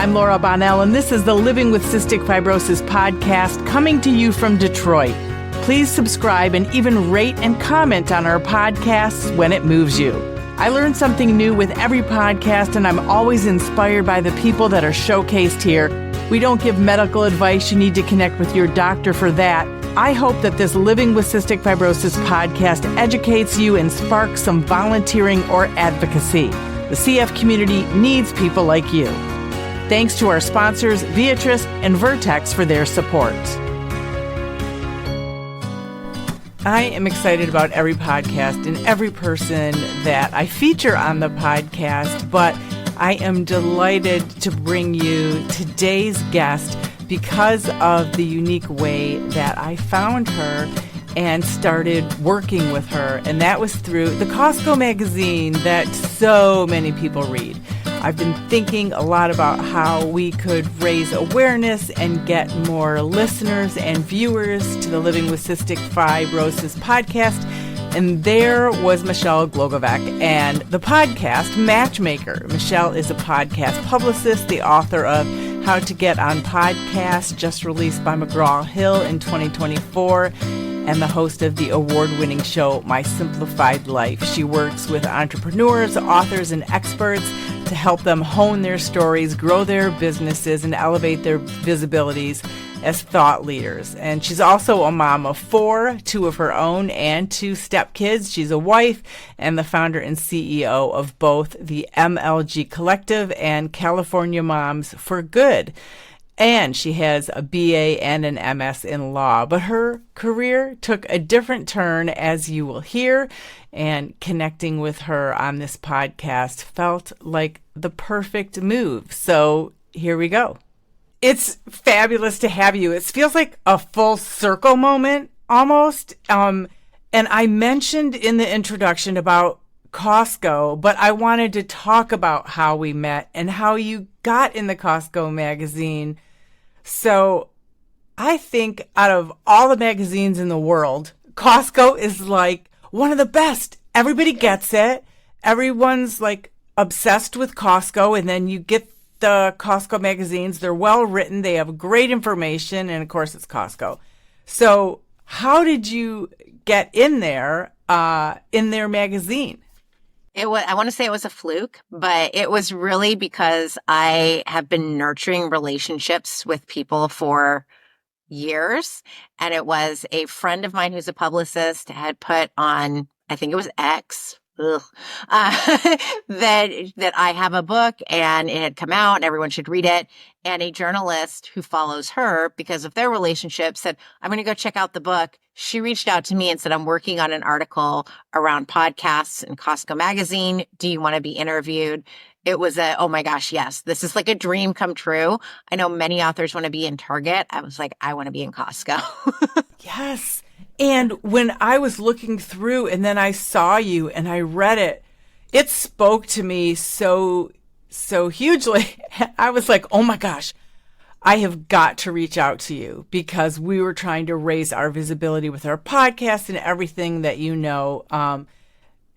I'm Laura Bonnell, and this is the Living with Cystic Fibrosis podcast coming to you from Detroit. Please subscribe and even rate and comment on our podcasts when it moves you. I learn something new with every podcast, and I'm always inspired by the people that are showcased here. We don't give medical advice. You need to connect with your doctor for that. I hope that this Living with Cystic Fibrosis podcast educates you and sparks some volunteering or advocacy. The CF community needs people like you. Thanks to our sponsors, Viatris and Vertex, for their support. I am excited about every podcast and every person that I feature on the podcast, but I am delighted to bring you today's guest because of the unique way that I found her and started working with her, and that was through the Costco magazine that so many people read. I've been thinking a lot about how we could raise awareness and get more listeners and viewers to the Living with Cystic Fibrosis podcast. And there was Michelle Glogovac and the Podcast Matchmaker. Michelle is a podcast publicist, the author of How to Get on Podcasts, just released by McGraw-Hill in 2024, and the host of the award-winning show, My Simplified Life. She works with entrepreneurs, authors, and experts to help them hone their stories, grow their businesses, and elevate their visibilities as thought leaders. And she's also a mom of 4, 2 of her own, and 2 stepkids. She's a wife and the founder and CEO of both the MLG Collective and California Moms for Good. And she has a BA and an MS in law. But her career took a different turn, as you will hear, and connecting with her on this podcast felt like the perfect move. So here we go. It's fabulous to have you. It feels like a full circle moment almost. And I mentioned in the introduction about Costco, but I wanted to talk about how we met and how you got in the Costco magazine. So I think out of all the magazines in the world, Costco is like one of the best. Everybody gets it. Everyone's like obsessed with Costco, and then you get the Costco magazines. They're well written. They have great information, and of course it's Costco. So how did you get in their magazine? I want to say it was a fluke, but it was really because I have been nurturing relationships with people for years. And it was a friend of mine who's a publicist had put on, I think it was X, that I have a book and it had come out and everyone should read it. And a journalist who follows her because of their relationship said, I'm going to go check out the book. She reached out to me and said, I'm working on an article around podcasts in Costco magazine. Do you want to be interviewed? It was oh my gosh, yes, this is like a dream come true. I know many authors want to be in Target. I was like, I want to be in Costco. Yes. And when I was looking through and then I saw you and I read it, it spoke to me so hugely. I was like, oh my gosh, I have got to reach out to you because we were trying to raise our visibility with our podcast and everything that you know.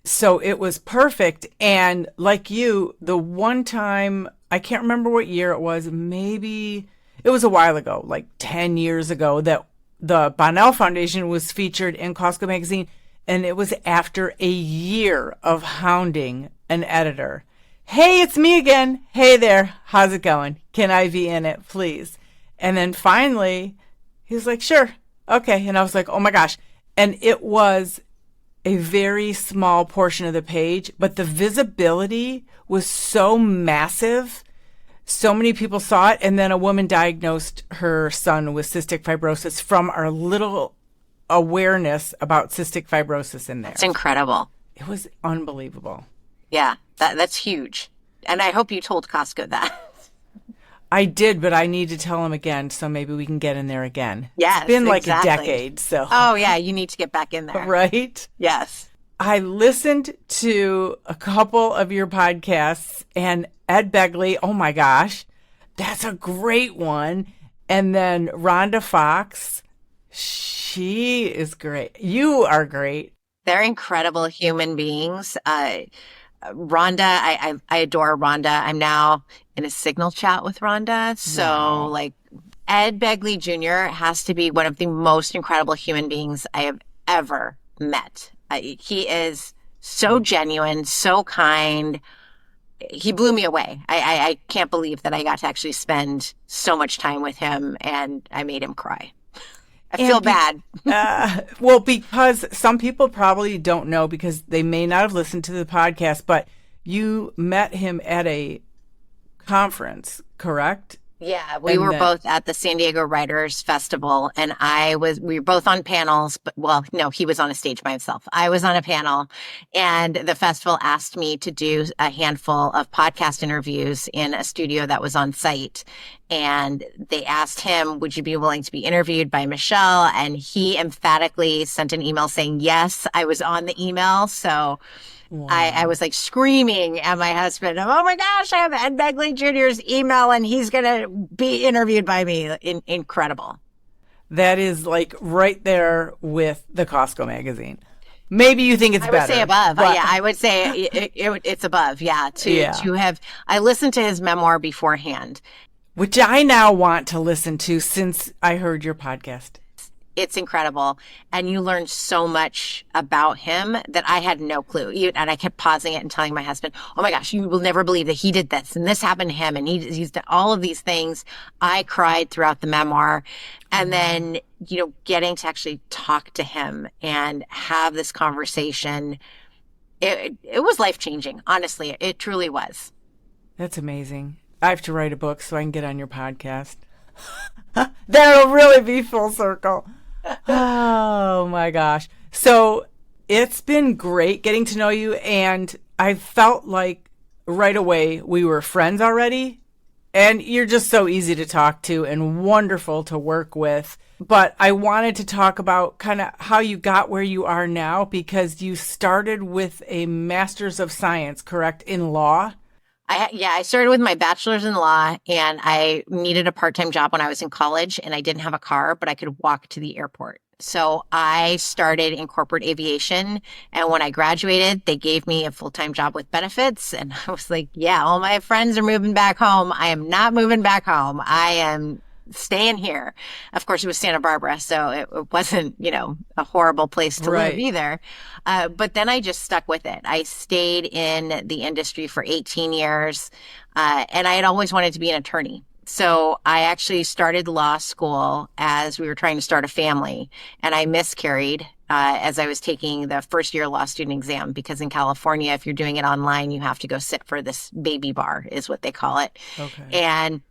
So it was perfect. And like you, the one time, I can't remember what year it was, maybe it was a while ago, like 10 years ago, that the Bonnell Foundation was featured in Costco magazine. And it was after a year of hounding an editor. Hey, it's me again. Hey there. How's it going? Can I be in it, please? And then finally, he was like, sure. Okay. And I was like, oh my gosh. And it was a very small portion of the page, but the visibility was so massive. So many people saw it. And then a woman diagnosed her son with cystic fibrosis from our little awareness about cystic fibrosis in there. It's incredible. It was unbelievable. Yeah, that's huge. And I hope you told Costco that. I did, but I need to tell him again, so maybe we can get in there again. Yes, it's been like exactly. a decade, so. Oh, yeah, you need to get back in there. Right? Yes. I listened to a couple of your podcasts, and Ed Begley, oh my gosh, that's a great one. And then Rhonda Fox, she is great. You are great. They're incredible human beings. Rhonda, I adore Rhonda. I'm now in a Signal chat with Rhonda. So Wow. like Ed Begley Jr. has to be one of the most incredible human beings I have ever met. He is so genuine, so kind. He blew me away. I can't believe that I got to actually spend so much time with him, and I made him cry. I feel bad. Well, because some people probably don't know because they may not have listened to the podcast, but you met him at a conference, correct? Yeah, we were both at the San Diego Writers Festival, and we were both on panels, but well, no, he was on a stage by himself. I was on a panel, and the festival asked me to do a handful of podcast interviews in a studio that was on site. And they asked him, would you be willing to be interviewed by Michelle? And he emphatically sent an email saying, yes, I was on the email. So wow. I was like screaming at my husband, oh my gosh, I have Ed Begley Jr.'s email and he's going to be interviewed by me. Incredible. That is like right there with the Costco magazine. Maybe you think it's better. I would say above. Yeah, I would say it's above. Yeah. To have, I listened to his memoir beforehand. Which I now want to listen to since I heard your podcast. It's incredible. And you learn so much about him that I had no clue. And I kept pausing it and telling my husband, oh my gosh, you will never believe that he did this and this happened to him. And he's done all of these things. I cried throughout the memoir. And then, getting to actually talk to him and have this conversation, it was life-changing. Honestly, it truly was. That's amazing. I have to write a book so I can get on your podcast. That'll really be full circle. Oh my gosh. So it's been great getting to know you, and I felt like right away we were friends already, and you're just so easy to talk to and wonderful to work with. But I wanted to talk about kind of how you got where you are now, because you started with a master's of science, correct, in law? I started with my bachelor's in law, and I needed a part-time job when I was in college, and I didn't have a car, but I could walk to the airport. So I started in corporate aviation, and when I graduated, they gave me a full-time job with benefits, and I was like, yeah, all my friends are moving back home. I am not moving back home. I am staying here. Of course, it was Santa Barbara, so it wasn't, a horrible place to live either. But then I just stuck with it. I stayed in the industry for 18 years, and I had always wanted to be an attorney. So I actually started law school as we were trying to start a family, and I miscarried as I was taking the first year law student exam, because in California, if you're doing it online, you have to go sit for this baby bar is what they call it. Okay. And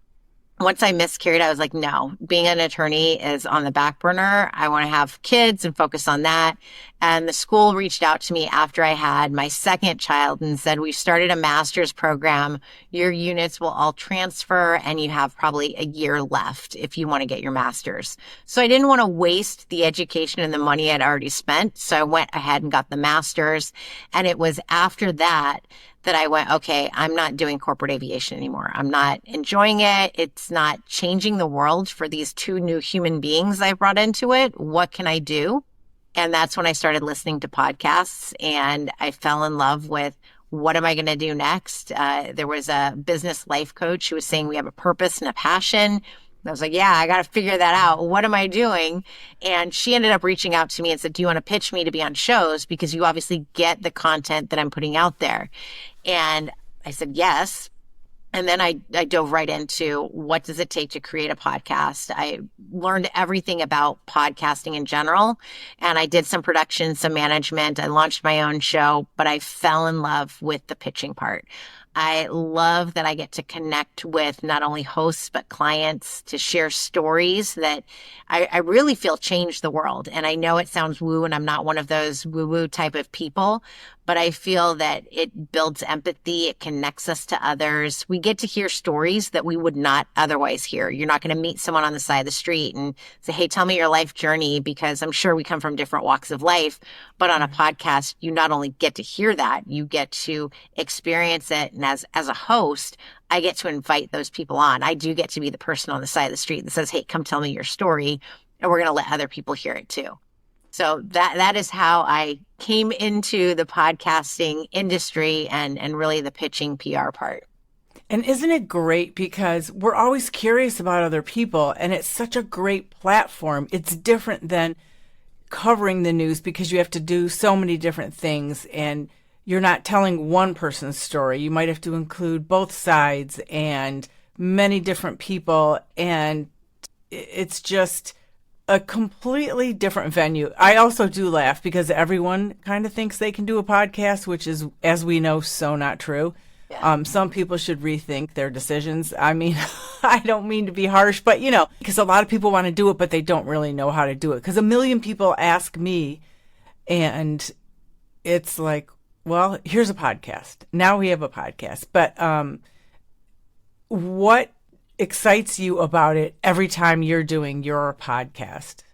once I miscarried, I was like, no, being an attorney is on the back burner. I want to have kids and focus on that. And the school reached out to me after I had my second child and said, we've started a master's program. Your units will all transfer, and you have probably a year left if you want to get your master's. So I didn't want to waste the education and the money I'd already spent. So I went ahead and got the master's. And it was after that I went, okay, I'm not doing corporate aviation anymore. I'm not enjoying it. It's not changing the world for these two new human beings I brought into it. What can I do? And that's when I started listening to podcasts, and I fell in love with, what am I going to do next? There was a business life coach who was saying we have a purpose and a passion. And I was like, yeah, I got to figure that out. What am I doing? And she ended up reaching out to me and said, do you want to pitch me to be on shows? Because you obviously get the content that I'm putting out there. And I said, yes. And then I dove right into, what does it take to create a podcast? I learned everything about podcasting in general, and I did some production, some management. I launched my own show, but I fell in love with the pitching part. I love that I get to connect with not only hosts, but clients, to share stories that I really feel change the world. And I know it sounds woo, and I'm not one of those woo-woo type of people, but I feel that it builds empathy. It connects us to others. We get to hear stories that we would not otherwise hear. You're not going to meet someone on the side of the street and say, hey, tell me your life journey, because I'm sure we come from different walks of life. But on a podcast, you not only get to hear that, you get to experience it. And as a host, I get to invite those people on. I do get to be the person on the side of the street that says, hey, come tell me your story. And we're going to let other people hear it too. So that is how I came into the podcasting industry and really the pitching PR part. And isn't it great, because we're always curious about other people, and it's such a great platform. It's different than covering the news because you have to do so many different things, and you're not telling one person's story. You might have to include both sides and many different people, and it's just a completely different venue. I also do laugh because everyone kind of thinks they can do a podcast, which is, as we know, so not true. Yeah. Some people should rethink their decisions. I mean, I don't mean to be harsh, but because a lot of people want to do it, but they don't really know how to do it. Because a million people ask me, and it's like, well, here's a podcast. Now we have a podcast. But what excites you about it every time you're doing your podcast?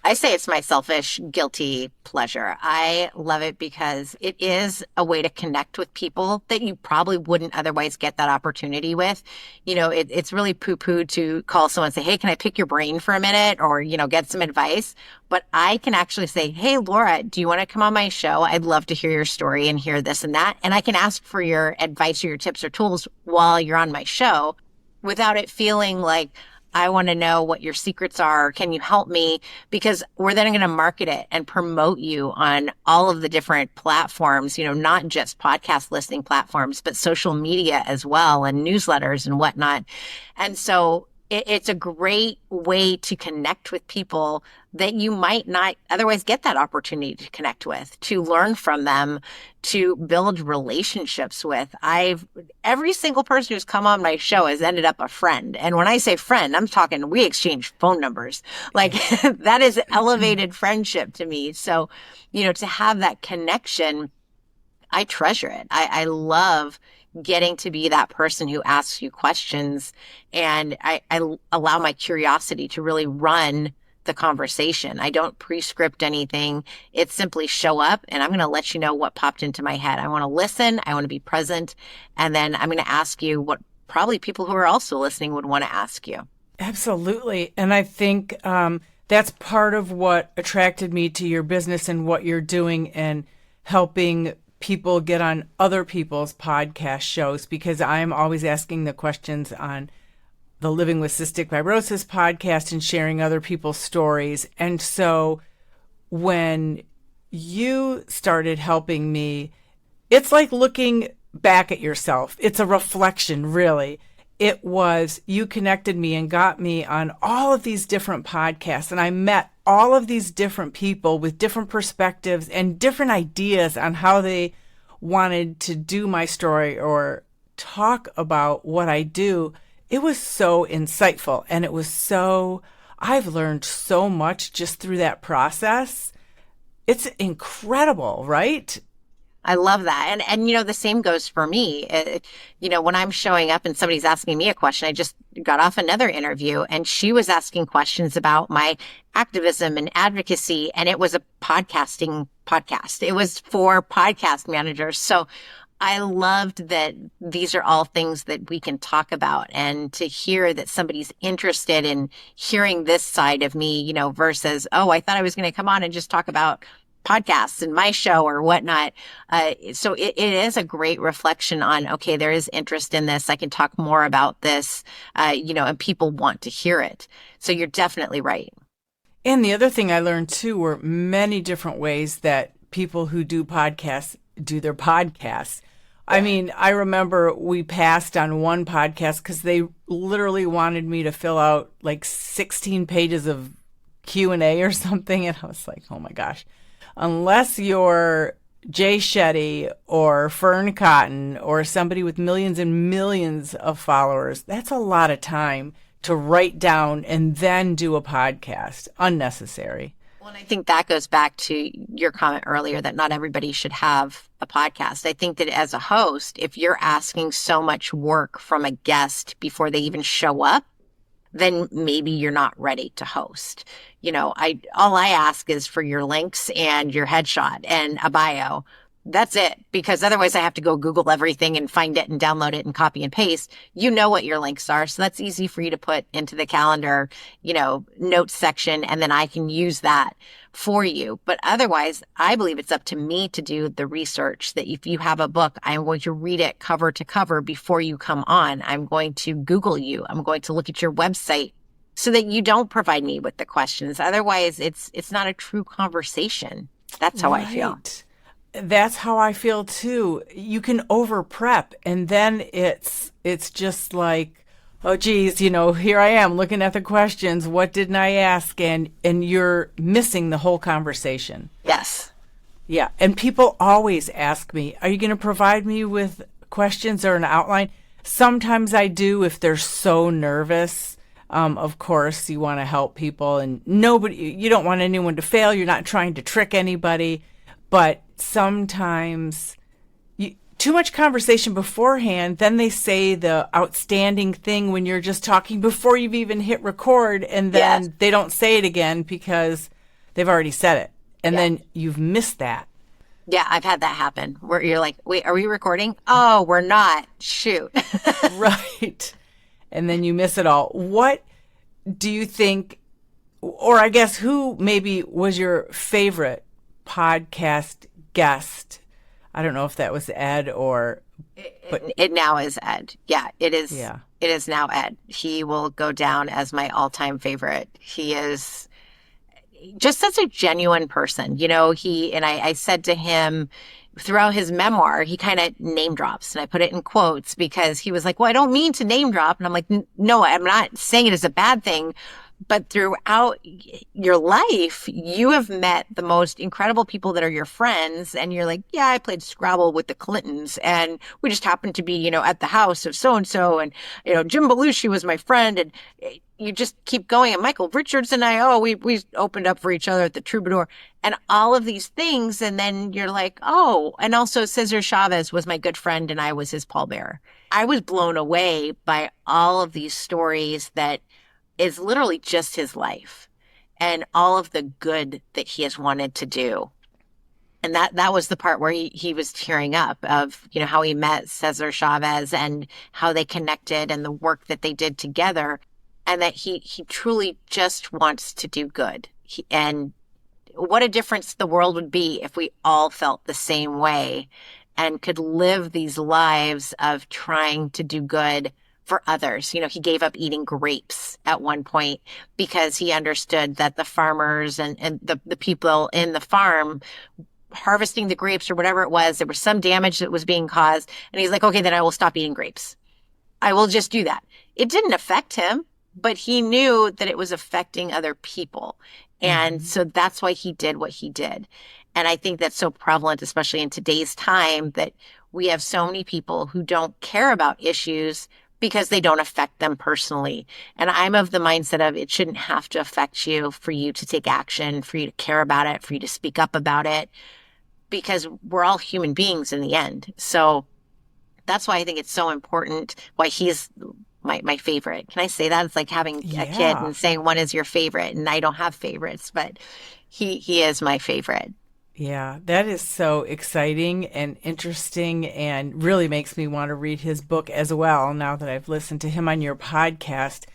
I say it's my selfish, guilty pleasure. I love it because it is a way to connect with people that you probably wouldn't otherwise get that opportunity with. It's really poo-poo to call someone and say, hey, can I pick your brain for a minute, or, get some advice? But I can actually say, hey, Laura, do you want to come on my show? I'd love to hear your story and hear this and that. And I can ask for your advice or your tips or tools while you're on my show without it feeling like, I want to know what your secrets are. Can you help me? Because we're then going to market it and promote you on all of the different platforms, not just podcast listening platforms, but social media as well, and newsletters and whatnot. And so it's a great way to connect with people that you might not otherwise get that opportunity to connect with, to learn from them, to build relationships with. Every single person who's come on my show has ended up a friend. And when I say friend, I'm talking, we exchange phone numbers. Like that is elevated friendship to me. So, to have that connection, I treasure it. I love getting to be that person who asks you questions, and I allow my curiosity to really run the conversation. I don't pre-script anything. It's simply show up, and I'm going to let you know what popped into my head. I want to listen. I want to be present. And then I'm going to ask you what probably people who are also listening would want to ask you. Absolutely. And I think that's part of what attracted me to your business and what you're doing, and helping people get on other people's podcast shows, because I'm always asking the questions on the Living with Cystic Fibrosis podcast and sharing other people's stories. And so when you started helping me, it's like looking back at yourself. It's a reflection, really. It was, you connected me and got me on all of these different podcasts, and I met all of these different people with different perspectives and different ideas on how they wanted to do my story or talk about what I do. It was so insightful, and I've learned so much just through that process. It's incredible, right? I love that. And the same goes for me. When I'm showing up and somebody's asking me a question, I just got off another interview, and she was asking questions about my activism and advocacy, and it was a podcasting podcast. It was for podcast managers. So I loved that these are all things that we can talk about, and to hear that somebody's interested in hearing this side of me, versus, oh, I thought I was going to come on and just talk about podcasts and my show or whatnot. So it is a great reflection on, okay, there is interest in this. I can talk more about this, and people want to hear it. So you're definitely right. And the other thing I learned too were many different ways that people who do podcasts do their podcasts. I mean, I remember we passed on one podcast because they literally wanted me to fill out like 16 pages of Q&A or something. And I was like, oh my gosh. Unless you're Jay Shetty or Fern Cotton or somebody with millions and millions of followers, that's a lot of time to write down and then do a podcast. Unnecessary. Well, and I think that goes back to your comment earlier that not everybody should have a podcast. I think that as a host, if you're asking so much work from a guest before they even show up, then maybe you're not ready to host. All I ask is for your links and your headshot and a bio. That's it. Because otherwise I have to go Google everything and find it and download it and copy and paste. You know what your links are. So that's easy for you to put into the calendar, notes section, and then I can use that for you. But otherwise, I believe it's up to me to do the research. That if you have a book, I'm going to read it cover to cover before you come on. I'm going to Google you. I'm going to look at your website so that you don't provide me with the questions. Otherwise, it's not a true conversation. That's how I feel. That's how I feel too. You can over prep, and then it's just like, oh geez, here I am looking at the questions. What didn't I ask? And you're missing the whole conversation. Yes. Yeah. And people always ask me, are you going to provide me with questions or an outline? Sometimes I do if they're so nervous. Of course, you want to help people, and you don't want anyone to fail. You're not trying to trick anybody. But sometimes too much conversation beforehand, then they say the outstanding thing when you're just talking before you've even hit record, and then they don't say it again because they've already said it. And then you've missed that. Yeah, I've had that happen where you're like, wait, are we recording? Oh, we're not. Shoot. Right. And then you miss it all. What do you think, or I guess who maybe was your favorite podcast guest? I don't know if that was Ed or... But it now is Ed. Yeah, it is. Yeah. It is now Ed. He will go down as my all-time favorite. He is just such a genuine person. I said to him throughout his memoir, he kind of name drops, and I put it in quotes because he was like, well, I don't mean to name drop. And I'm like, no, I'm not saying it as a bad thing. But throughout your life, you have met the most incredible people that are your friends. And you're like, yeah, I played Scrabble with the Clintons. And we just happened to be, at the house of so-and-so. And, Jim Belushi was my friend. And you just keep going. And Michael Richards and I, we opened up for each other at the Troubadour. And all of these things. And then you're like, oh, and also Cesar Chavez was my good friend and I was his pallbearer. I was blown away by all of these stories that is literally just his life and all of the good that he has wanted to do. And that was the part where he was tearing up of, how he met Cesar Chavez and how they connected and the work that they did together, and that he truly just wants to do good. And what a difference the world would be if we all felt the same way and could live these lives of trying to do good for others. He gave up eating grapes at one point because he understood that the farmers and the people in the farm harvesting the grapes or whatever it was, there was some damage that was being caused. And he's like, okay, then I will stop eating grapes. I will just do that. It didn't affect him, but he knew that it was affecting other people. And so that's why he did what he did. And I think that's so prevalent, especially in today's time, that we have so many people who don't care about issues because they don't affect them personally. And I'm of the mindset of it shouldn't have to affect you for you to take action, for you to care about it, for you to speak up about it, because we're all human beings in the end. So that's why I think it's so important, why he's my favorite. Can I say that? It's like having a kid and saying one is your favorite, and I don't have favorites, but he is my favorite. Yeah, that is so exciting and interesting and really makes me want to read his book as well now that I've listened to him on your podcast.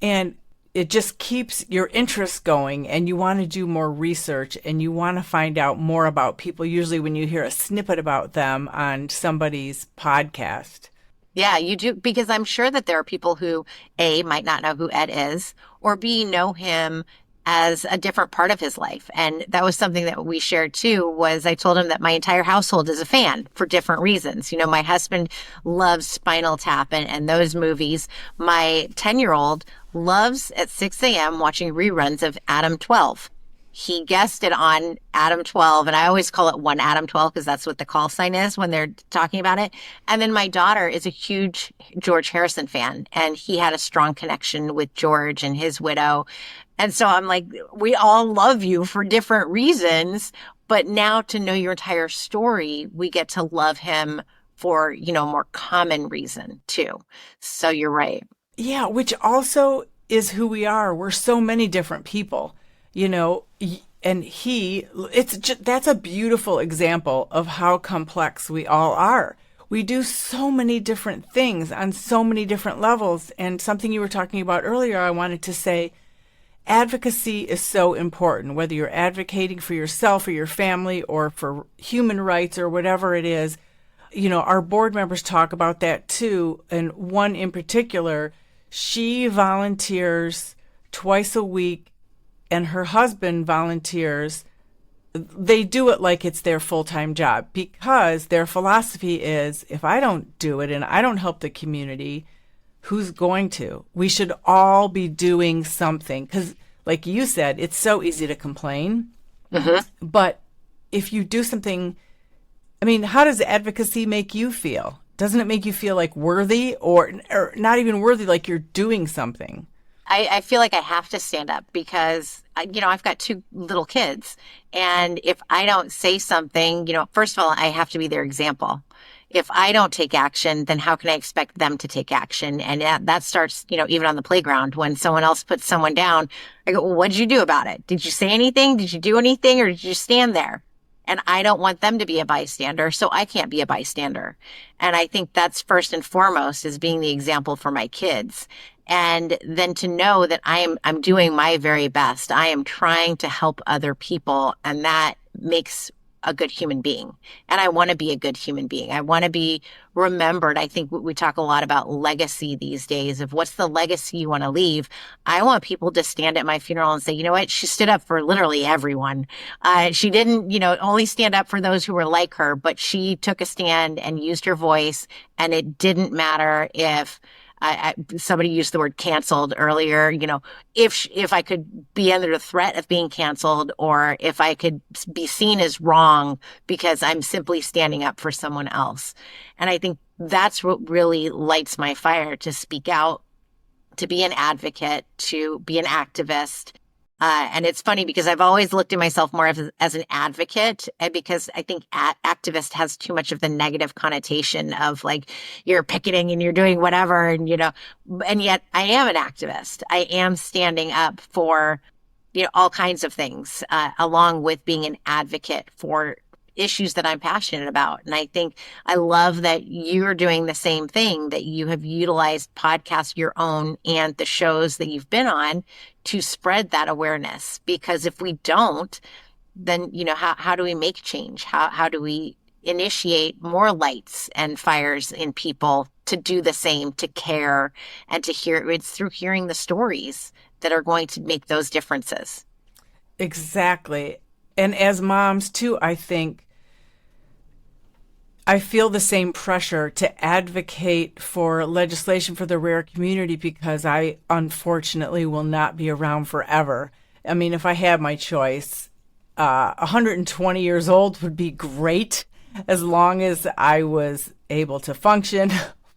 And it just keeps your interest going, and you want to do more research and you want to find out more about people, usually when you hear a snippet about them on somebody's podcast. Yeah, you do, because I'm sure that there are people who, A, might not know who Ed is, or B, know him as a different part of his life. And that was something that we shared too, was I told him that my entire household is a fan for different reasons. My husband loves Spinal Tap and those movies. My 10-year-old loves at 6 a.m. watching reruns of Adam 12. He guested on Adam 12, and I always call it one Adam 12 because that's what the call sign is when they're talking about it. And then my daughter is a huge George Harrison fan, and he had a strong connection with George and his widow. And so I'm like, we all love you for different reasons, but now to know your entire story, we get to love him for, more common reason too. So you're right. Yeah, which also is who we are. We're so many different people. And that's a beautiful example of how complex we all are. We do so many different things on so many different levels. And something you were talking about earlier, I wanted to say, advocacy is so important, whether you're advocating for yourself or your family or for human rights or whatever it is. You know, our board members talk about that too. And one in particular, she volunteers twice a week and her husband volunteers. They do it like it's their full-time job because their philosophy is, if I don't do it and I don't help the community, who's going to? We should all be doing something because, like you said, it's so easy to complain. Mm-hmm. But if you do something, I mean, how does advocacy make you feel? Doesn't it make you feel like worthy or not even worthy, like you're doing something? I feel like I have to stand up because, I've got 2 little kids. And if I don't say something, first of all, I have to be their example. If I don't take action, then how can I expect them to take action? And that starts, even on the playground. When someone else puts someone down, I go, well, what did you do about it? Did you say anything? Did you do anything? Or did you stand there? And I don't want them to be a bystander, so I can't be a bystander. And I think that's first and foremost is being the example for my kids. And then to know that I'm doing my very best. I am trying to help other people, and that makes a good human being. And I want to be a good human being. I want to be remembered. I think we talk a lot about legacy these days of what's the legacy you want to leave. I want people to stand at my funeral and say, you know what? She stood up for literally everyone. She didn't, only stand up for those who were like her, but she took a stand and used her voice. And it didn't matter if somebody used the word canceled earlier, if I could be under the threat of being canceled or if I could be seen as wrong because I'm simply standing up for someone else. And I think that's what really lights my fire, to speak out, to be an advocate, to be an activist. And it's funny because I've always looked at myself more as an advocate, because I think activist has too much of the negative connotation of like you're picketing and you're doing whatever. And, and yet I am an activist. I am standing up for, all kinds of things, along with being an advocate for issues that I'm passionate about. And I think I love that you're doing the same thing, that you have utilized podcasts, your own, and the shows that you've been on to spread that awareness. Because if we don't, then, how do we make change? How do we initiate more lights and fires in people to do the same, to care, and to hear? It's through hearing the stories that are going to make those differences. Exactly. And as moms too, I think I feel the same pressure to advocate for legislation for the rare community because I unfortunately will not be around forever. I mean, if I had my choice, 120 years old would be great as long as I was able to function.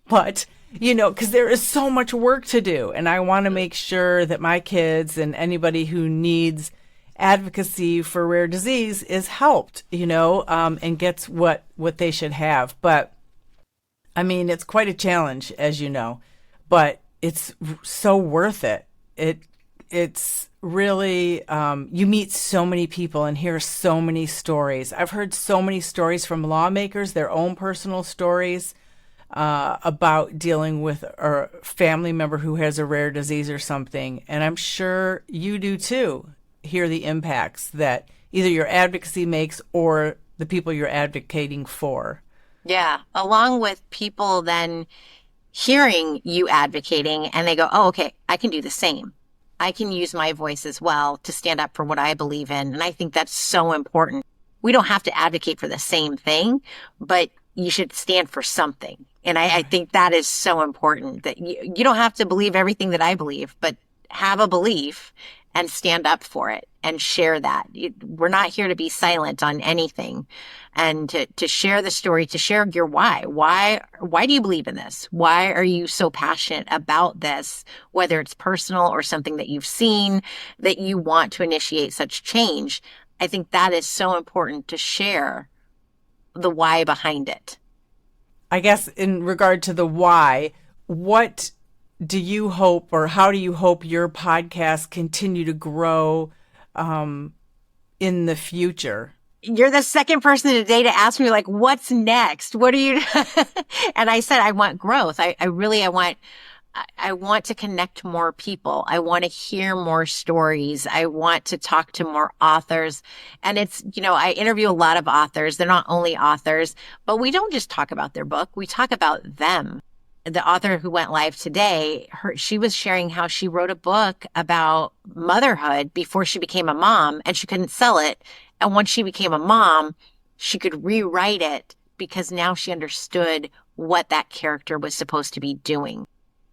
But, because there is so much work to do. And I want to make sure that my kids and anybody who needs advocacy for rare disease is helped, and gets what they should have. But I mean, it's quite a challenge, as you know, but it's so worth it. It's really, you meet so many people and hear so many stories. I've heard so many stories from lawmakers, their own personal stories, about dealing with a family member who has a rare disease or something. And I'm sure you do too. Hear the impacts that either your advocacy makes or the people you're advocating for. Yeah. Along with people then hearing you advocating and they go, oh, okay, I can do the same. I can use my voice as well to stand up for what I believe in. And I think that's so important. We don't have to advocate for the same thing, but you should stand for something. And I think that is so important, that you don't have to believe everything that I believe, but have a belief and stand up for it and share that. We're not here to be silent on anything, and to share the story, to share your why. Why do you believe in this? Why are you so passionate about this? Whether it's personal or something that you've seen that you want to initiate such change. I think that is so important, to share the why behind it. I guess in regard to the why, what do you hope, or how do you hope your podcast continue to grow Mm-hmm. the future? You're the second person today to ask me, like, what's next? What are you? And I said, I want growth. I want to connect more people. I want to hear more stories. I want to talk to more authors. And it's, I interview a lot of authors. They're not only authors, but we don't just talk about their book. We talk about them. The author who went live today, she was sharing how she wrote a book about motherhood before she became a mom, and she couldn't sell it. And once she became a mom, she could rewrite it because now she understood what that character was supposed to be doing,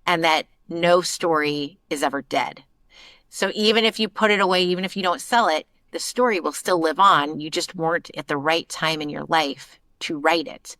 and that no story is ever dead. So even if you put it away, even if you don't sell it, the story will still live on. You just weren't at the right time in your life to write it.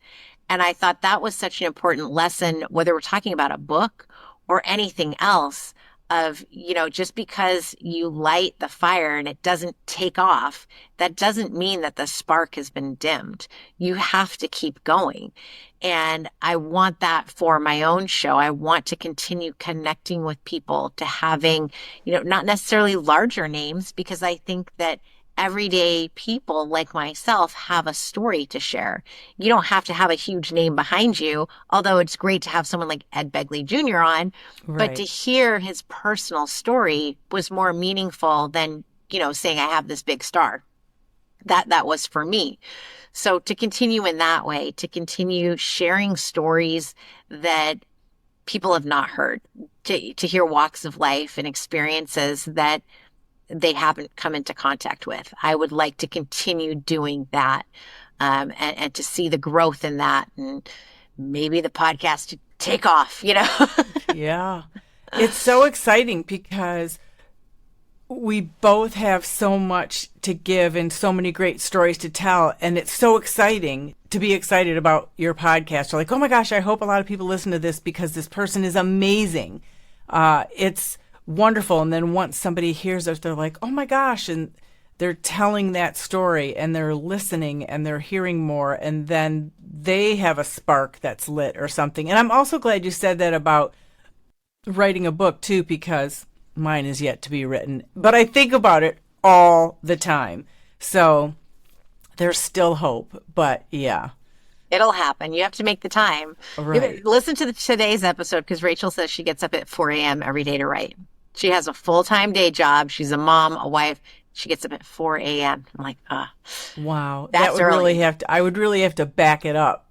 And I thought that was such an important lesson, whether we're talking about a book or anything else, of, just because you light the fire and it doesn't take off, that doesn't mean that the spark has been dimmed. You have to keep going. And I want that for my own show. I want to continue connecting with people, to having, not necessarily larger names, because I think that everyday people like myself have a story to share. You don't have to have a huge name behind you, although it's great to have someone like Ed Begley Jr. on. Right. But to hear his personal story was more meaningful than, saying I have this big star. That was for me. So to continue in that way, to continue sharing stories that people have not heard, to hear walks of life and experiences that they haven't come into contact with. I would like to continue doing that, and to see the growth in that, and maybe the podcast to take off, Yeah. It's so exciting because we both have so much to give and so many great stories to tell. And it's so exciting to be excited about your podcast. You're like, oh my gosh, I hope a lot of people listen to this because this person is amazing. It's wonderful. And then once somebody hears it, they're like, oh my gosh. And they're telling that story and they're listening and they're hearing more. And then they have a spark that's lit or something. And I'm also glad you said that about writing a book too, because mine is yet to be written, but I think about it all the time. So there's still hope, but yeah. It'll happen. You have to make the time. Right. Listen to today's episode, because Rachel says she gets up at 4 a.m. every day to write. She has a full-time day job. She's a mom, a wife. She gets up at 4 a.m. I'm like, wow. That's that would early. I would really have to back it up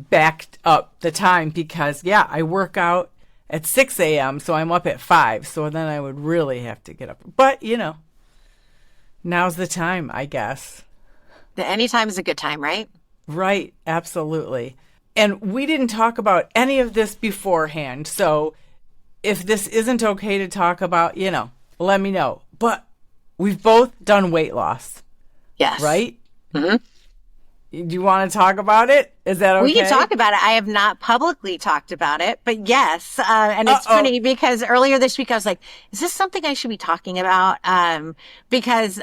backed up the time because I work out at 6 a.m. So I'm up at 5. So then I would really have to get up. But, now's the time, I guess. Any time is a good time, right? Right. Absolutely. And we didn't talk about any of this beforehand. So if this isn't okay to talk about, let me know. But we've both done weight loss. Yes. Right? Mm-hmm. Do you want to talk about it? Is that okay? We can talk about it. I have not publicly talked about it, but yes. And it's funny because earlier this week I was like, is this something I should be talking about? Because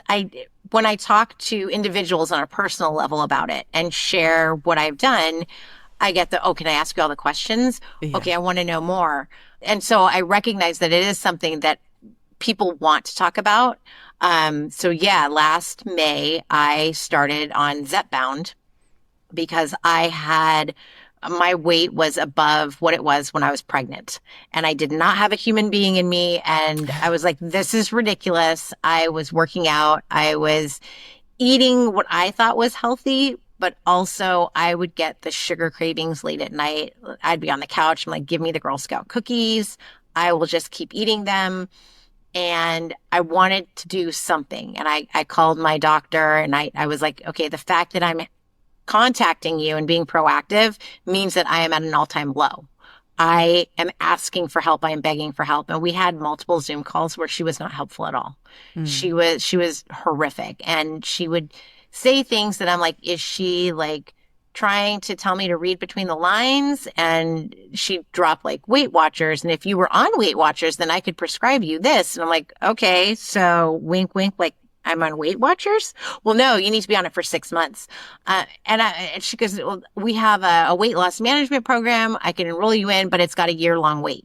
when I talk to individuals on a personal level about it and share what I've done, I get can I ask you all the questions? Yeah. Okay, I want to know more. And so I recognize that it is something that people want to talk about. Last May I started on Zepbound, because my weight was above what it was when I was pregnant, and I did not have a human being in me. And I was like, this is ridiculous. I was working out. I was eating what I thought was healthy, but also I would get the sugar cravings late at night. I'd be on the couch. I'm like, give me the Girl Scout cookies. I will just keep eating them. And I wanted to do something. And I called my doctor and I was like, okay, the fact that I'm contacting you and being proactive means that I am at an all-time low. I am asking for help. I am begging for help. And we had multiple Zoom calls where she was not helpful at all. She was horrific. And she would say things that I'm like, is she like trying to tell me to read between the lines? And she'd drop like Weight Watchers. And if you were on Weight Watchers, then I could prescribe you this. And I'm like, okay, so wink, wink, like I'm on Weight Watchers? Well, no, you need to be on it for 6 months. And she goes, well, we have a weight loss management program. I can enroll you in, but it's got a year-long wait.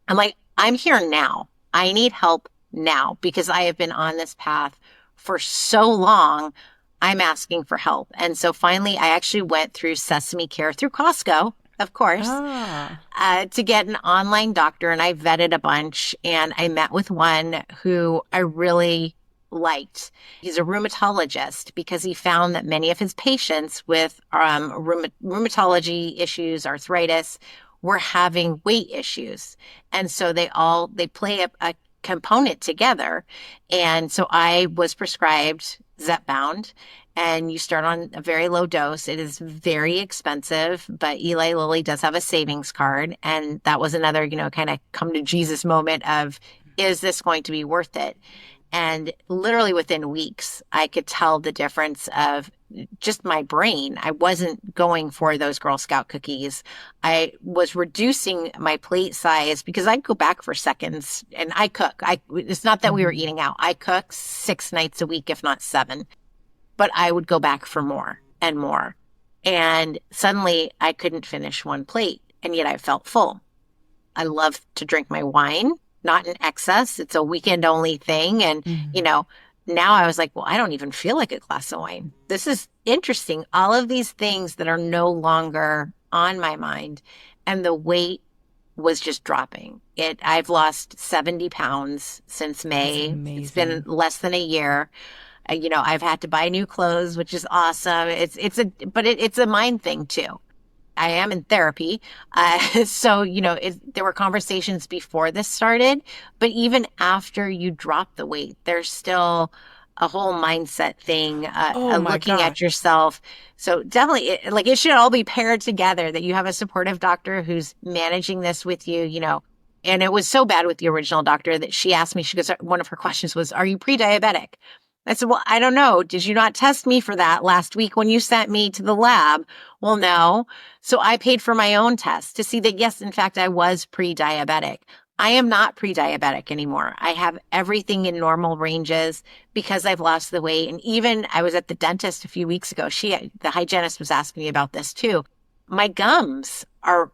I'm like, I'm here now. I need help now because I have been on this path for so long, I'm asking for help. And so finally, I actually went through Sesame Care through Costco, of course, to get an online doctor. And I vetted a bunch, and I met with one who I really liked. He's a rheumatologist because he found that many of his patients with rheumatology issues, arthritis, were having weight issues. And so they play a component together. And so I was prescribed Zepbound, and you start on a very low dose. It is very expensive, but Eli Lilly does have a savings card. And that was another, kind of come to Jesus moment of, is this going to be worth it? And literally within weeks, I could tell the difference of just my brain. I wasn't going for those Girl Scout cookies. I was reducing my plate size because I'd go back for seconds, and I cook. It's not that we were eating out. I cook 6 nights a week, if not 7. But I would go back for more and more. And suddenly I couldn't finish one plate, and yet I felt full. I love to drink my wine. Not in excess. It's a weekend only thing. And, now I was like, well, I don't even feel like a glass of wine. This is interesting. All of these things that are no longer on my mind. And the weight was just dropping. I've lost 70 pounds since May. It's been less than a year. I've had to buy new clothes, which is awesome. But it's a mind thing too. I am in therapy. So, there were conversations before this started, but even after you drop the weight, there's still a whole mindset thing, looking at yourself. So definitely it should all be paired together, that you have a supportive doctor who's managing this with you, and it was so bad with the original doctor that she asked me, one of her questions was, are you pre-diabetic? I said, well, I don't know. Did you not test me for that last week when you sent me to the lab? Well, no. So I paid for my own test to see that, yes, in fact, I was pre-diabetic. I am not pre-diabetic anymore. I have everything in normal ranges because I've lost the weight. And even I was at the dentist a few weeks ago. The hygienist was asking me about this too. My gums are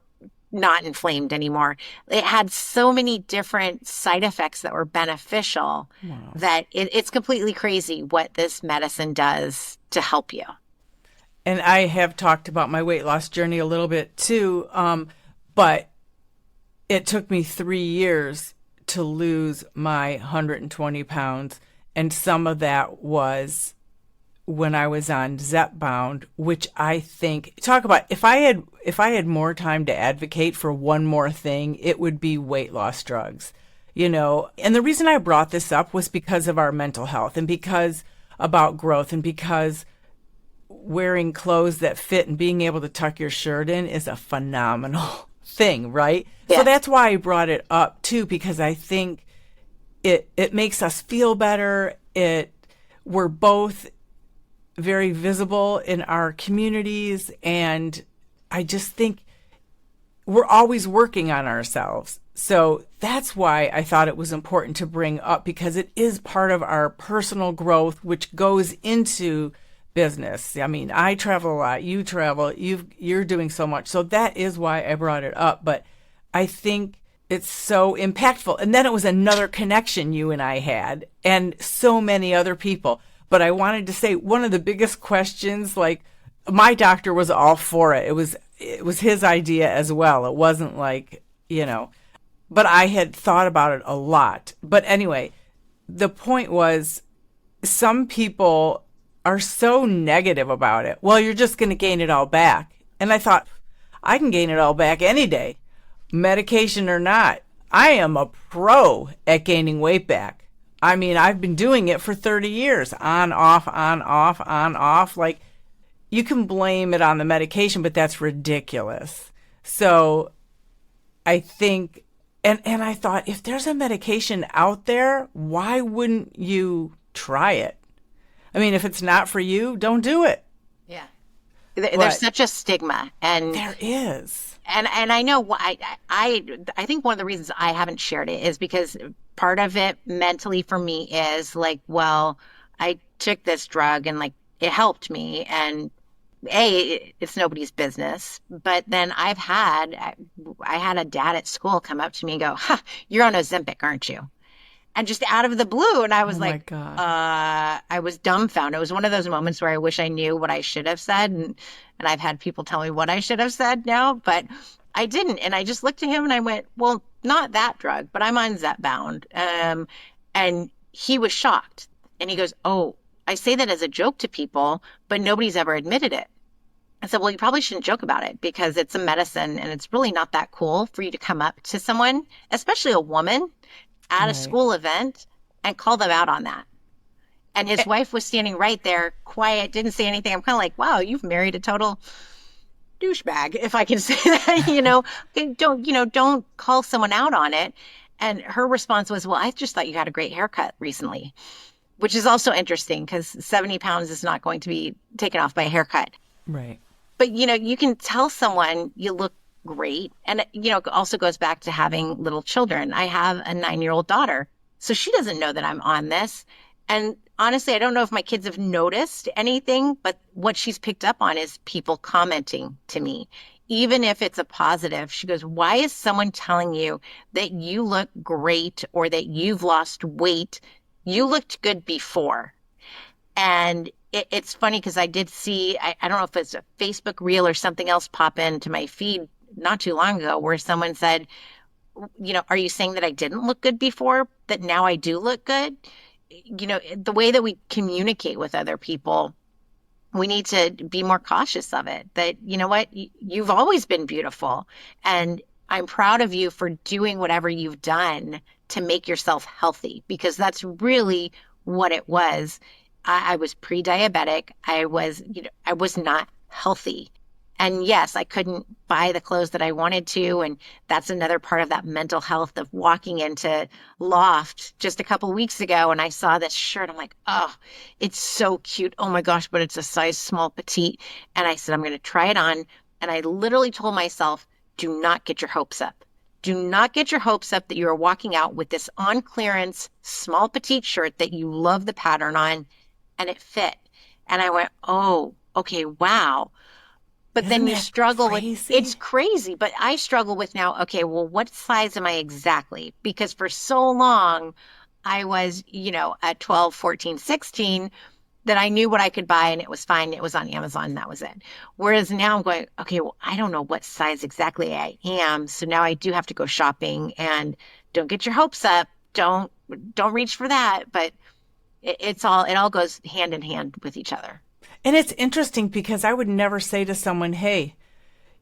not inflamed anymore. It had so many different side effects that were beneficial that it's completely crazy what this medicine does to help you. And I have talked about my weight loss journey a little bit too, but it took me 3 years to lose my 120 pounds. And some of that was when I was on Zepbound, which I think, talk about, if I had more time to advocate for one more thing, it would be weight loss drugs, And the reason I brought this up was because of our mental health, and because about growth, and because wearing clothes that fit and being able to tuck your shirt in is a phenomenal thing, right? Yeah. So that's why I brought it up too, because I think it makes us feel better. We're both very visible in our communities, and I just think we're always working on ourselves. So that's why I thought it was important to bring up, because it is part of our personal growth, which goes into business. I mean, I travel a lot, you travel, you're doing so much. So that is why I brought it up. But I think it's so impactful. And then it was another connection you and I had, and so many other people. But I wanted to say, one of the biggest questions, like, my doctor was all for it. It was his idea as well. It wasn't like, but I had thought about it a lot. But anyway, the point was, some people are so negative about it. Well, you're just going to gain it all back. And I thought, I can gain it all back any day, medication or not. I am a pro at gaining weight back. I mean, I've been doing it for 30 years, on, off, on, off, on, off. Like, you can blame it on the medication, but that's ridiculous. So I think, and I thought, if there's a medication out there, why wouldn't you try it? I mean, if it's not for you, don't do it. Yeah. There's such a stigma. And there is. And I know I think one of the reasons I haven't shared it is because part of it mentally for me is like, well, I took this drug and like it helped me, and it's nobody's business. But then I had a dad at school come up to me and go, "You're on Ozempic, aren't you?" and just out of the blue. And I was Oh my like, God. I was dumbfounded. It was one of those moments where I wish I knew what I should have said. And I've had people tell me what I should have said now, but I didn't. And I just looked at him and I went, well, not that drug, but I'm on Zepbound. And he was shocked. And he goes, oh, I say that as a joke to people, but nobody's ever admitted it. I said, well, you probably shouldn't joke about it because it's a medicine and it's really not that cool for you to come up to someone, especially a woman, at a school event and call them out on that. And his wife was standing right there, quiet, didn't say anything. I'm kind of like, wow, you've married a total douchebag, if I can say that, don't call someone out on it. And her response was, well, I just thought you had a great haircut recently, which is also interesting because 70 pounds is not going to be taken off by a haircut. Right. But, you can tell someone you look great. And, it also goes back to having little children. I have a 9-year-old daughter, so she doesn't know that I'm on this. And honestly, I don't know if my kids have noticed anything, but what she's picked up on is people commenting to me. Even if it's a positive, she goes, why is someone telling you that you look great or that you've lost weight? You looked good before. And it's funny because I did see, I don't know if it's a Facebook reel or something else pop into my feed not too long ago where someone said, are you saying that I didn't look good before, that now I do look good? The way that we communicate with other people, we need to be more cautious of it. That, what, you've always been beautiful. And I'm proud of you for doing whatever you've done to make yourself healthy, because that's really what it was. I was pre-diabetic. I was not healthy. And yes, I couldn't buy the clothes that I wanted to. And that's another part of that mental health of walking into Loft just a couple of weeks ago. And I saw this shirt. I'm like, oh, it's so cute. Oh my gosh, but it's a size small petite. And I said, I'm going to try it on. And I literally told myself, do not get your hopes up. Do not get your hopes up that you are walking out with this on clearance small petite shirt that you love the pattern on and it fit. And I went, oh, okay, wow. But Isn't then you struggle crazy? with, it's crazy, but I struggle with now, okay, well, what size am I exactly? Because for so long, I was, at 12, 14, 16, that I knew what I could buy and it was fine. It was on Amazon and that was it. Whereas now I'm going, okay, well, I don't know what size exactly I am. So now I do have to go shopping, and don't get your hopes up. Don't reach for that. But it all goes hand in hand with each other. And it's interesting because I would never say to someone, hey,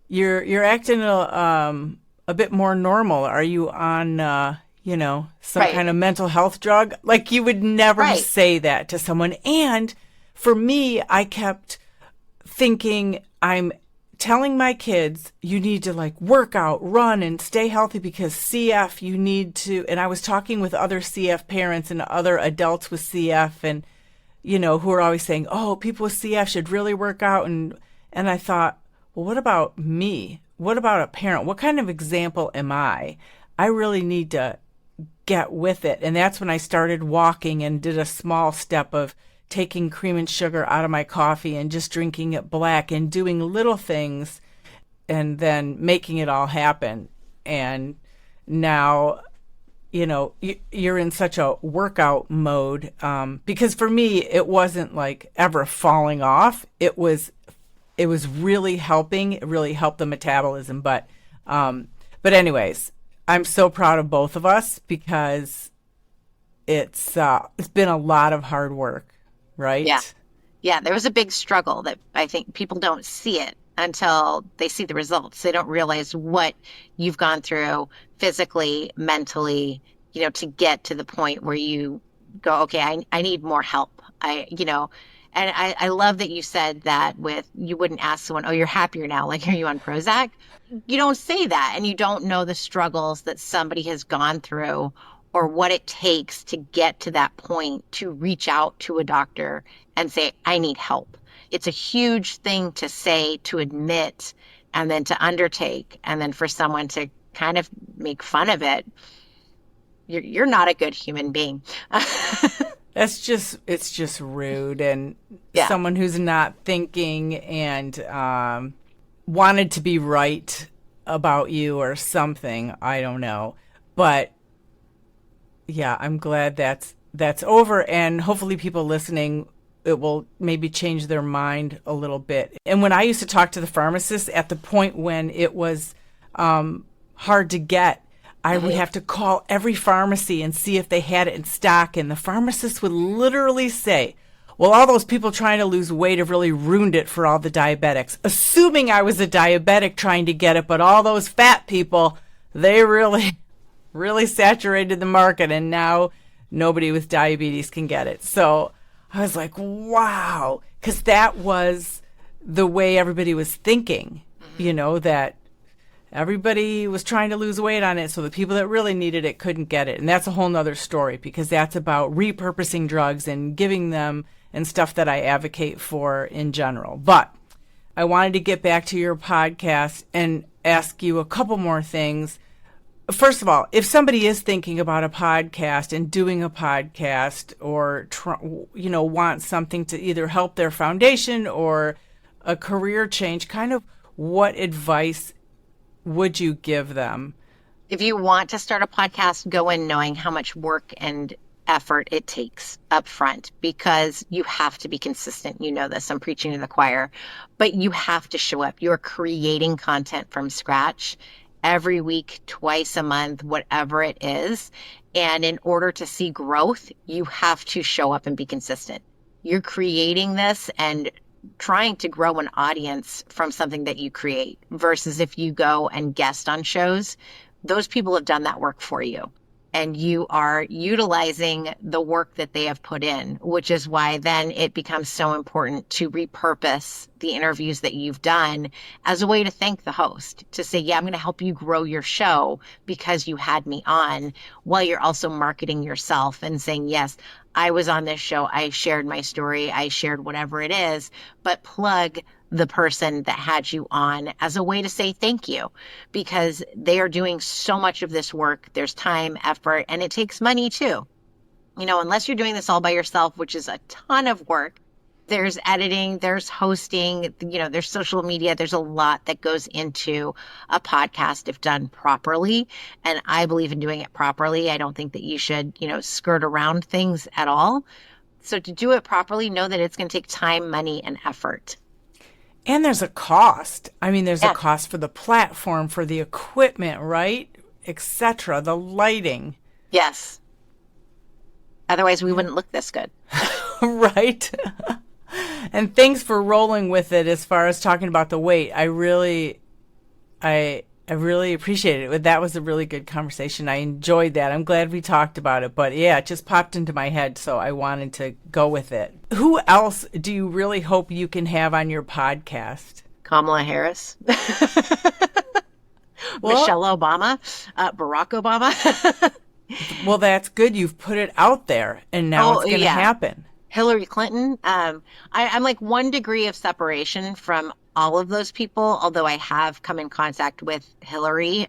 you're acting a bit more normal. Are you on, some Right. kind of mental health drug? Like, you would never Right. say that to someone. And for me, I kept thinking, I'm telling my kids, you need to work out, run, and stay healthy because CF, you need to. And I was talking with other CF parents and other adults with CF and, who are always saying, oh, people with CF should really work out. And I thought, well, what about me? What about a parent? What kind of example am I? I really need to get with it. And that's when I started walking and did a small step of taking cream and sugar out of my coffee and just drinking it black and doing little things and then making it all happen. And now, you're in such a workout mode, because for me, it wasn't ever falling off. It was really helping. It really helped the metabolism. But anyways, I'm so proud of both of us because it's been a lot of hard work, right? Yeah. Yeah. There was a big struggle that I think people don't see it until they see the results. They don't realize what you've gone through physically, mentally, to get to the point where you go, okay, I need more help. And I love that you said that you wouldn't ask someone, oh, you're happier now. Are you on Prozac? You don't say that. And you don't know the struggles that somebody has gone through or what it takes to get to that point to reach out to a doctor and say, I need help. It's a huge thing to say, to admit, and then to undertake, and then for someone to kind of make fun of it. You're not a good human being. It's just rude. And Yeah. someone who's not thinking and wanted to be right about you or something. I don't know. But yeah, I'm glad that's over, and hopefully people listening, it will maybe change their mind a little bit. And when I used to talk to the pharmacist at the point when it was hard to get, I would have to call every pharmacy and see if they had it in stock. And the pharmacist would literally say, well, all those people trying to lose weight have really ruined it for all the diabetics, assuming I was a diabetic trying to get it. But all those fat people, they really, really saturated the market. And now nobody with diabetes can get it. So I was like, wow, because that was the way everybody was thinking, that everybody was trying to lose weight on it, so the people that really needed it couldn't get it. And that's a whole nother story, because that's about repurposing drugs and giving them and stuff that I advocate for in general. But I wanted to get back to your podcast and ask you a couple more things. First of all, if somebody is thinking about a podcast and doing a podcast, or want something to either help their foundation or a career change, kind of what advice would you give them? If you want to start a podcast, go in knowing how much work and effort it takes up front, because you have to be consistent. You know this, I'm preaching to the choir, but you have to show up. You're creating content from scratch every week, twice a month, whatever it is. And in order to see growth, you have to show up and be consistent. You're creating this and trying to grow an audience from something that you create, versus if you go and guest on shows, those people have done that work for you. And you are utilizing the work that they have put in, which is why then it becomes so important to repurpose the interviews that you've done as a way to thank the host, to say, yeah, I'm going to help you grow your show because you had me on, while you're also marketing yourself and saying, yes, I was on this show, I shared my story, I shared whatever it is, but plug the person that had you on as a way to say thank you, because they are doing so much of this work. There's time, effort, and it takes money too. Unless you're doing this all by yourself, which is a ton of work, there's editing, there's hosting, there's social media. There's a lot that goes into a podcast if done properly. And I believe in doing it properly. I don't think that you should, skirt around things at all. So to do it properly, know that it's going to take time, money, and effort. And there's a cost. I mean, there's a cost for the platform, for the equipment, right? Etc. The lighting. Yes. Otherwise, we wouldn't look this good. Right. And thanks for rolling with it as far as talking about the weight. I really appreciate it. That was a really good conversation. I enjoyed that. I'm glad we talked about it. But yeah, it just popped into my head, so I wanted to go with it. Who else do you really hope you can have on your podcast? Kamala Harris. Michelle Obama. Barack Obama. Well, that's good. You've put it out there, and now it's going to happen. Hillary Clinton. I'm like 1 degree of separation from all of those people, although I have come in contact with Hillary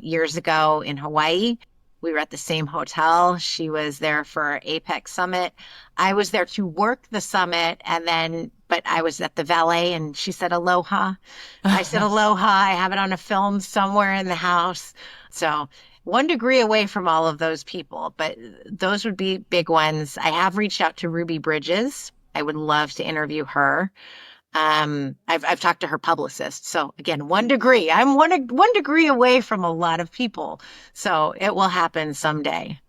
years ago in Hawaii. We were at the same hotel. She was there for our APEC summit. I was there to work the summit, but I was at the valet, and she said aloha. I said aloha. I have it on a film somewhere in the house. So 1 degree away from all of those people, but those would be big ones. I have reached out to Ruby Bridges. I would love to interview her. I've talked to her publicist. So again, 1 degree. I'm one degree away from a lot of people. So it will happen someday.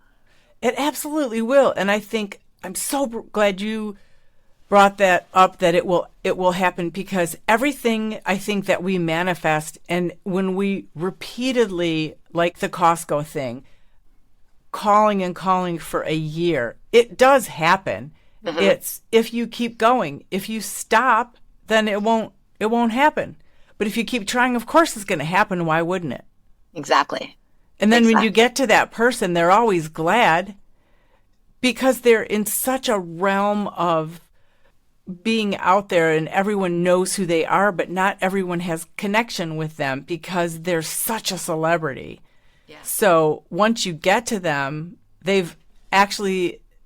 It absolutely will. And I think I'm so glad you brought that up, that it will happen, because everything I think that we manifest, and when we repeatedly, like the Costco thing, calling and calling for a year, it does happen. Mm-hmm. It's if you keep going. If you stop, then it won't happen. But if you keep trying, of course it's going to happen. Why wouldn't it? Exactly. And then when you get to that person, they're always glad, because they're in such a realm of being out there and everyone knows who they are, but not everyone has connection with them because they're such a celebrity. Yeah. So once you get to them, then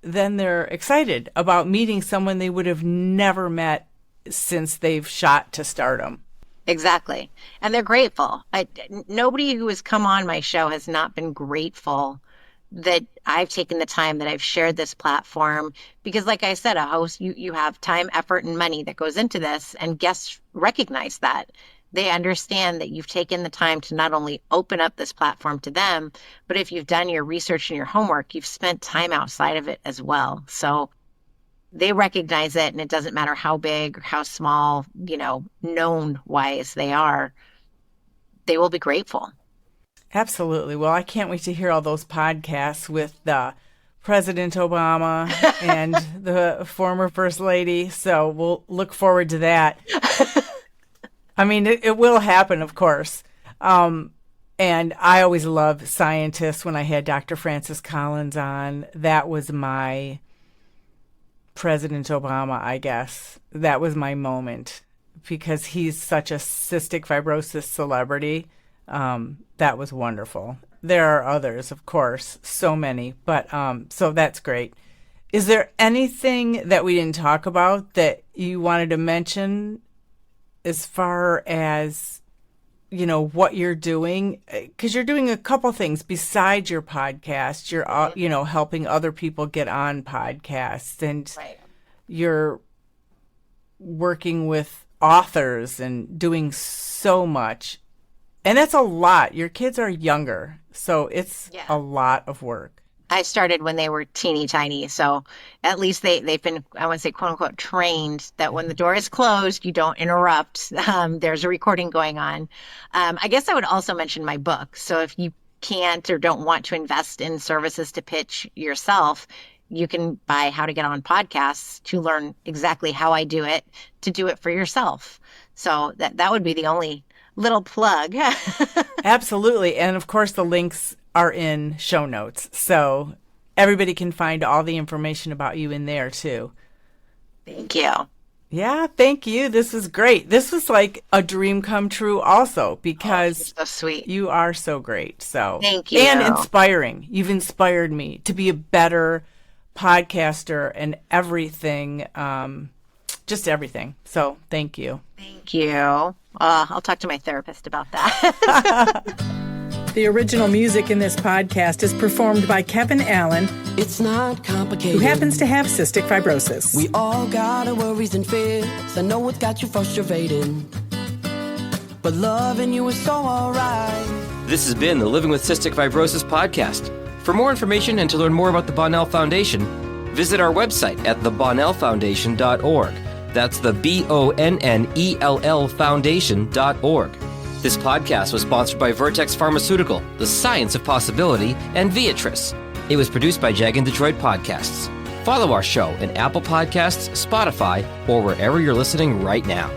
they're excited about meeting someone they would have never met since they've shot to stardom. Exactly. And they're grateful. Nobody who has come on my show has not been grateful that I've taken the time, that I've shared this platform, because like I said, a host, you have time, effort, and money that goes into this, and guests recognize that. They understand that you've taken the time to not only open up this platform to them, but if you've done your research and your homework, you've spent time outside of it as well. So they recognize it, and it doesn't matter how big or how small, known wise they are, they will be grateful. Absolutely. Well, I can't wait to hear all those podcasts with President Obama and the former First Lady. So we'll look forward to that. I mean, it will happen, of course. And I always love scientists. When I had Dr. Francis Collins on, that was my President Obama, I guess. That was my moment because he's such a cystic fibrosis celebrity. That was wonderful. There are others, of course, so many, but so that's great. Is there anything that we didn't talk about that you wanted to mention as far as, what you're doing? Because you're doing a couple things besides your podcast. You're, helping other people get on podcasts, and Right. You're working with authors and doing so much. And that's a lot. Your kids are younger, so it's a lot of work. I started when they were teeny tiny, so at least they've been, I want to say, quote unquote, trained that when the door is closed, you don't interrupt. There's a recording going on. I guess I would also mention my book. So if you can't or don't want to invest in services to pitch yourself, you can buy How to Get On Podcasts to learn exactly how I do it, to do it for yourself. So that would be the only little plug. Absolutely. And of course, the links are in show notes. So everybody can find all the information about you in there too. Thank you. Yeah, thank you. This was great. This was like a dream come true also, because so sweet. You are so great. So thank you. And inspiring. You've inspired me to be a better podcaster and everything. Just everything. So thank you. Thank you. I'll talk to my therapist about that. The original music in this podcast is performed by Kevin Allen. It's not complicated. Who happens to have cystic fibrosis. We all got our worries and fears. I know it's got you frustrated, but loving you is so alright. This has been the Living with Cystic Fibrosis podcast. For more information and to learn more about the Bonnell Foundation, visit our website at thebonnellfoundation.org. That's the BONNELL Foundation.org. This podcast was sponsored by Vertex Pharmaceutical, The Science of Possibility, and Viatris. It was produced by Jag and Detroit Podcasts. Follow our show in Apple Podcasts, Spotify, or wherever you're listening right now.